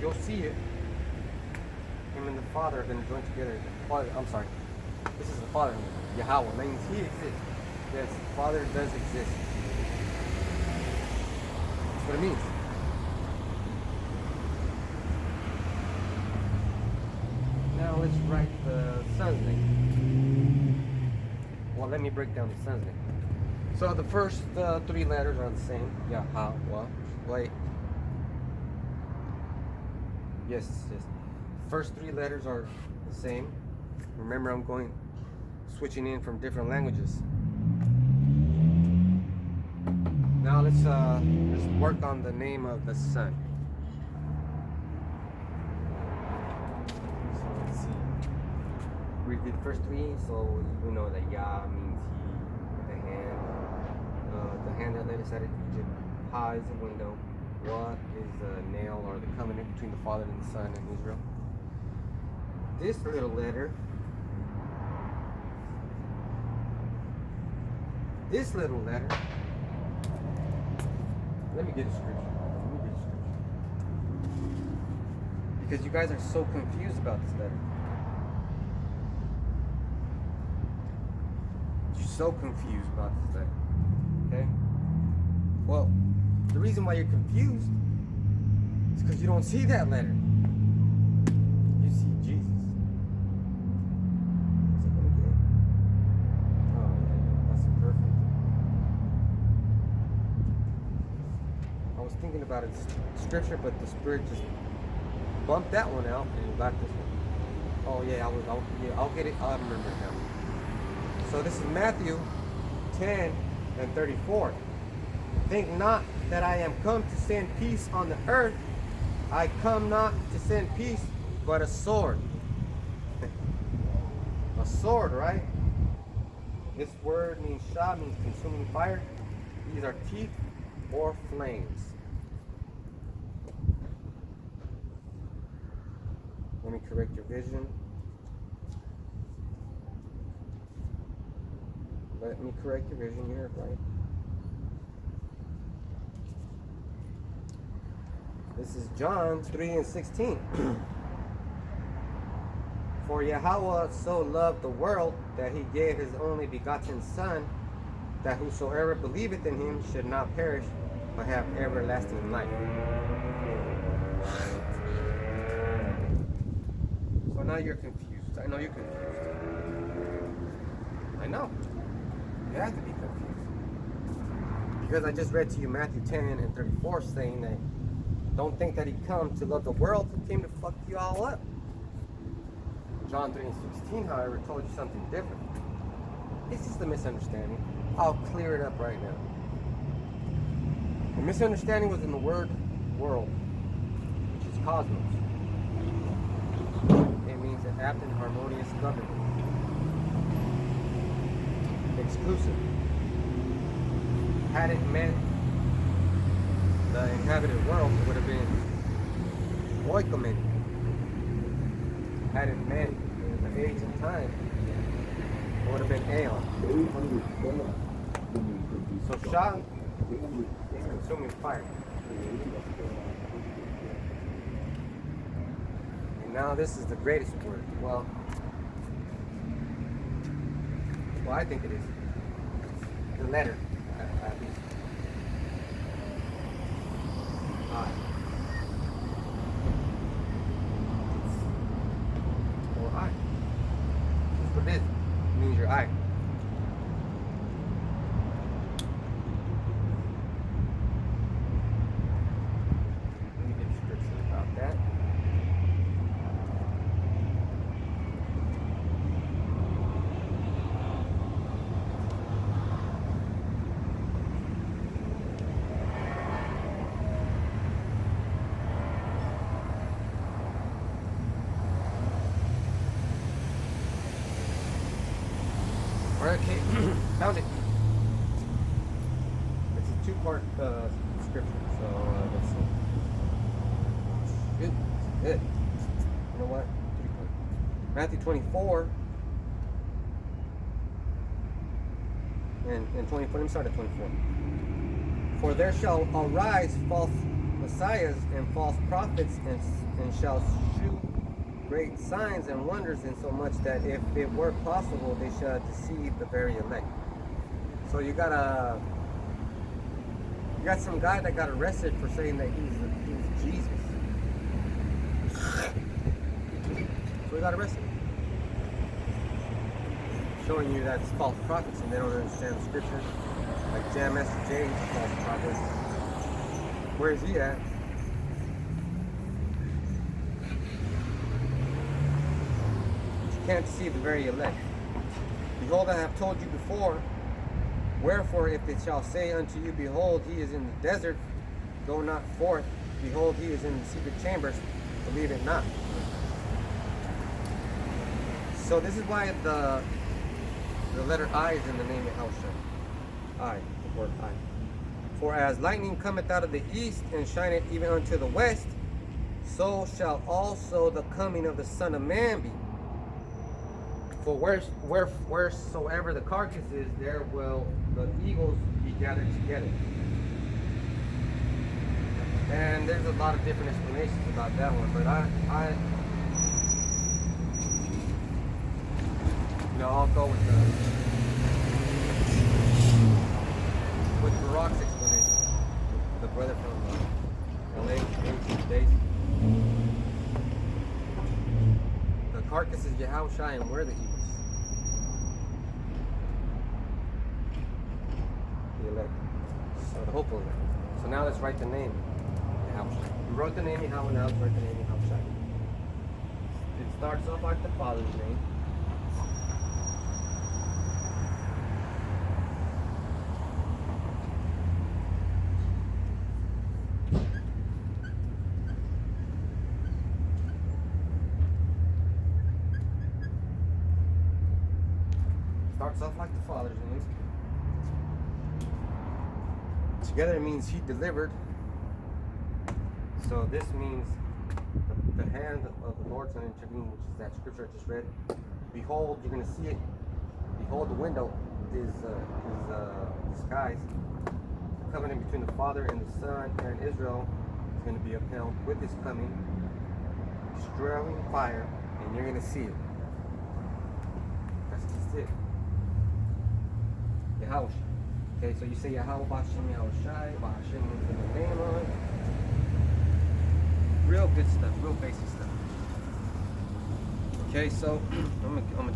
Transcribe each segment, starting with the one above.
you'll see it. Him and the Father are going to join together. I'm sorry. This is the Father. Yahweh means He exists. Yes, the Father does exist. That's what it means. Now let's write the Son's name. Well, let me break down the Son's name. So the first three letters are the same. Yahweh. Wait. Yes. First three letters are the same. Remember, I'm switching in from different languages. Now let's work on the name of the Son. So let's see. We did first three, so we know that Yah means He, the hand that led us out of Egypt. Ha is the window. Wa is the nail or the covenant between the Father and the Son and Israel. This little letter, let me get a scripture. Because you guys are so confused about this letter. You're so confused about this letter. Okay? Well, the reason why you're confused is because you don't see that letter. You see Jesus. Is it gonna get? Oh yeah, that's perfect. I was thinking about it scripture, but the Spirit just bumped that one out and got this one. Oh yeah, I'll get it. I'll remember it now. So this is Matthew 10 and 34. Think not that I am come to send peace on the earth. I come not to send peace, but a sword. A sword, right? This word means shah, means consuming fire. These are teeth or flames. Let me correct your vision. Let me correct your vision here, right? This is John 3 and 16. For Yahweh so loved the world that He gave His only begotten Son, that whosoever believeth in Him should not perish, but have everlasting life. So now you're confused. I know you're confused. I know. You have to be confused. Because I just read to you Matthew 10 and 34 saying that don't think that He come to love the world. He came to fuck you all up. John 3 and 16, however, told you something different. It's just a misunderstanding. I'll clear it up right now. The misunderstanding was in the word world, which is cosmos. It means an apt and harmonious government. Exclusive. Had it meant the inhabited world, it would have been oikomen. Had it meant the age and time, it would have been aeon. So Shah is consuming fire. And now this is the greatest word. Well, I think it is. The letter, at least. I. Or I. That's what it is. It means your eye. Let me get a scripture about that. Okay, found it. It's a two-part scripture, so let's see. Good. You know what? Three-part. Matthew 24 and 24. Let me start at 24. For there shall arise false messiahs and false prophets, and shall shew great signs and wonders, insomuch that if it were possible, they shall deceive the very elect. So you got some guy that got arrested for saying that he's Jesus. So he got arrested, showing you that's false prophets and they don't understand the scriptures. Like Jam Master Jay, he's a false prophet. Where is he at? You can't deceive the very elect. Behold, I have told you before. Wherefore, if they shall say unto you, behold, he is in the desert, go not forth. Behold, he is in the secret chambers, believe it not. So this is why the letter I is in the name of Yahushua. I, the word I. For as lightning cometh out of the east, and shineth even unto the west, so shall also the coming of the Son of Man be. For wheresoever the carcass is, there will the eagles be gathered together. And there's a lot of different explanations about that one, but I'll go with Barack's explanation. The brother from LA, ancient days. The carcass is Yahushua, and we're the eagles. The elect. So the hopeful elect. So now let's write the name Yahushua. We wrote the name Yahweh, now let's write the name Yahushua. It starts off like the Father's name. Starts off like the Father's name. Together it means he delivered. So this means the hand of the Lord's going to intervene, which is that scripture I just read. Behold, you're going to see it. Behold, the window is the skies. The covenant between the Father and the Son and Israel is going to be upheld with his coming, destroying fire, and you're going to see it. That's just it. Yahweh. Okay, so you say Yahweh B'Hashem Yahushai, B'Hashem with the name on it. Real good stuff, real basic stuff. Okay, so I'm gonna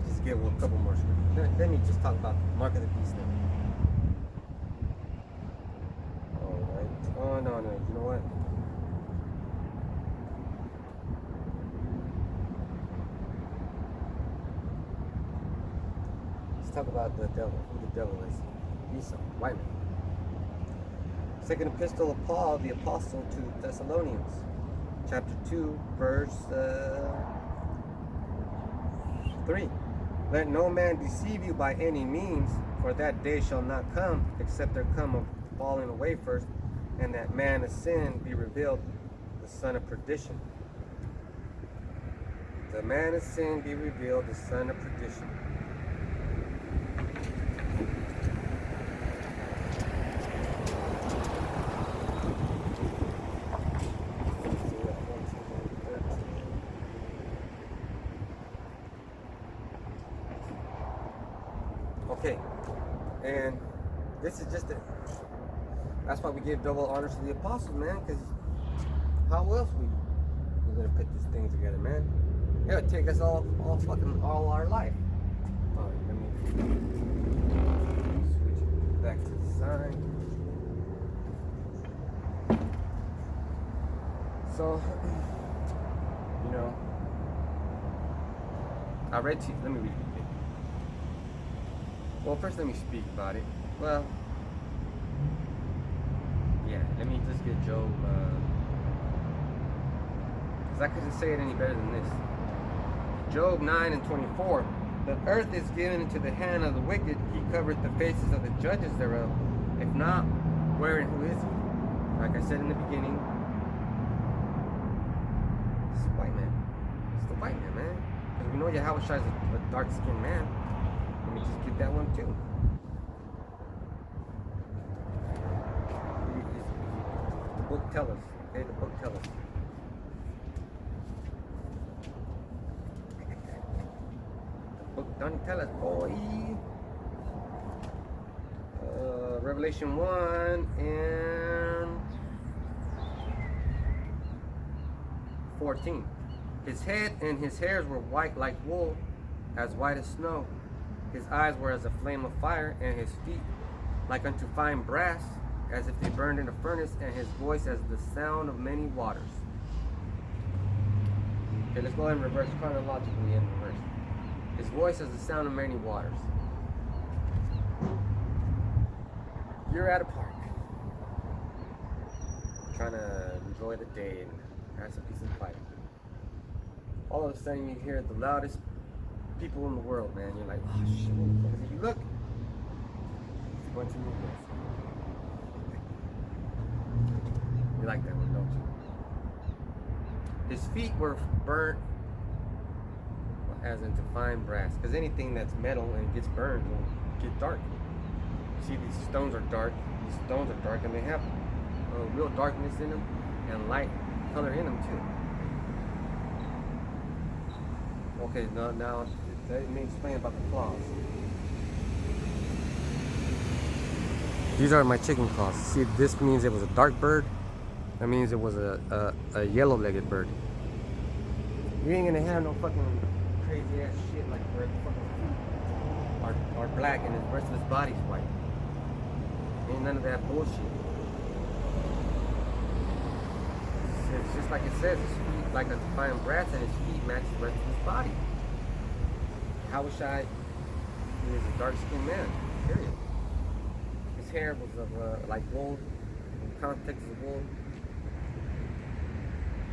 just get a couple more scriptures. Let me just talk about the mark of the beast now. Alright. Oh no, you know what? Let's talk about the devil, who the devil is. Esau, white man. Second epistle of Paul, the apostle to the Thessalonians, chapter 2, verse 3. Let no man deceive you by any means, for that day shall not come, except there come a falling away first, and that man of sin be revealed, the son of perdition. The man of sin be revealed, the son of perdition. Okay, and this is just that's why we give double honors to the apostles, man, because how else we're gonna put this thing together, man? It'll take us all our life. Alright, let me switch back to the sign. So, you know, I read to you, let me read it. Well, first let me speak about it. Well, yeah, let me just get Job, because I couldn't say it any better than this. Job 9 and 24. The earth is given into the hand of the wicked. He covered the faces of the judges thereof. If not, where and who is he? Like I said in the beginning, it's the white man. It's the white man, man. Because we know Yahweh Shai is a dark-skinned man. Let me just get that one too. book tell us. Okay, the book tell us. The book done tell us, boy. Revelation 1 and 14. His head and his hairs were white like wool, as white as snow. His eyes were as a flame of fire, and his feet like unto fine brass, as if they burned in a furnace, and his voice as the sound of many waters. Okay, let's go ahead and reverse chronologically in reverse. His voice as the sound of many waters. You're at a park, trying to enjoy the day and have some peace and quiet. All of a sudden you hear the loudest people in the world, man. You're like, oh shit, because if you look, it's a bunch of movements. You like that one, don't you? His feet were burnt as into fine brass, because anything that's metal and gets burned will get dark. See, these stones are dark. These stones are dark, and they have real darkness in them and light color in them too. Okay, now let me explain about the claws. These are my chicken claws. See, this means it was a dark bird. That means it was a yellow-legged bird. You ain't gonna have no fucking crazy ass shit like where the fucking feet are black and the rest of his body's white. Ain't none of that bullshit. It's just like it says, his feet like a fine brass, and his feet match the rest of his body. How wish I he was a dark-skinned man, period. His hair was of like wool, in the context of wool.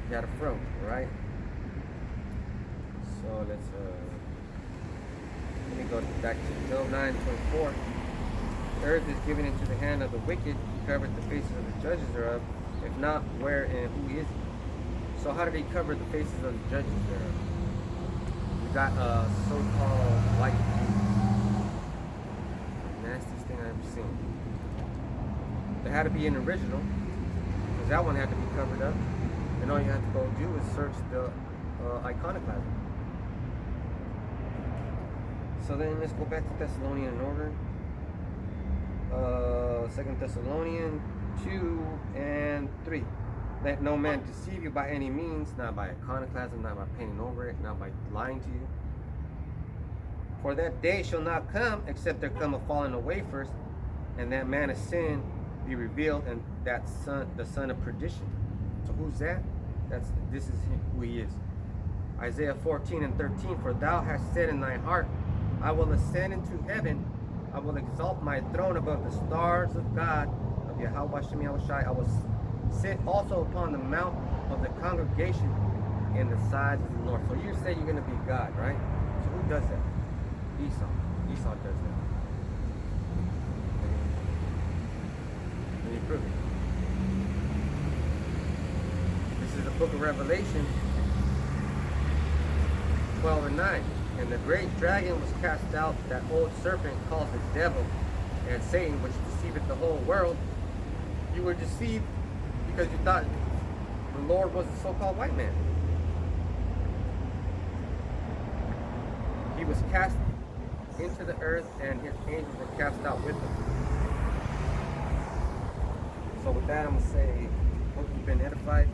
He had a fro, right? So let me go back to Job 9:24. The earth is given into the hand of the wicked. He covered the faces of the judges thereof. If not, where and who is he? So how did he cover the faces of the judges thereof? You got so-called white Jesus. The nastiest thing I've ever seen. There had to be an original, because that one had to be covered up. And all you have to go do is search the iconoclasm. So then let's go back to Thessalonian order. 2 Thessalonians 2 and 3. Let no man deceive you by any means, not by iconoclasm, not by painting over it, not by lying to you. For that day shall not come, except there come a falling away first, and that man of sin be revealed, and that the son of perdition. So who's that? This is who he is. Isaiah 14 and 13. For thou hast said in thy heart, I will ascend into heaven. I will exalt my throne above the stars of God, of Yahweh Shem Yahushai. I will sit also upon the mount of the congregation in the sides of the north. So you say you're going to be God, right? So who does that? Esau. Esau does that. Let me prove it. This is the book of Revelation 12 and 9. And the great dragon was cast out, that old serpent called the devil and Satan, which deceiveth the whole world. You were deceived because you thought the Lord was a so-called white man. He was cast into the earth, and his angels were cast out with him. So with that, I'm going to say, hope you've been edified.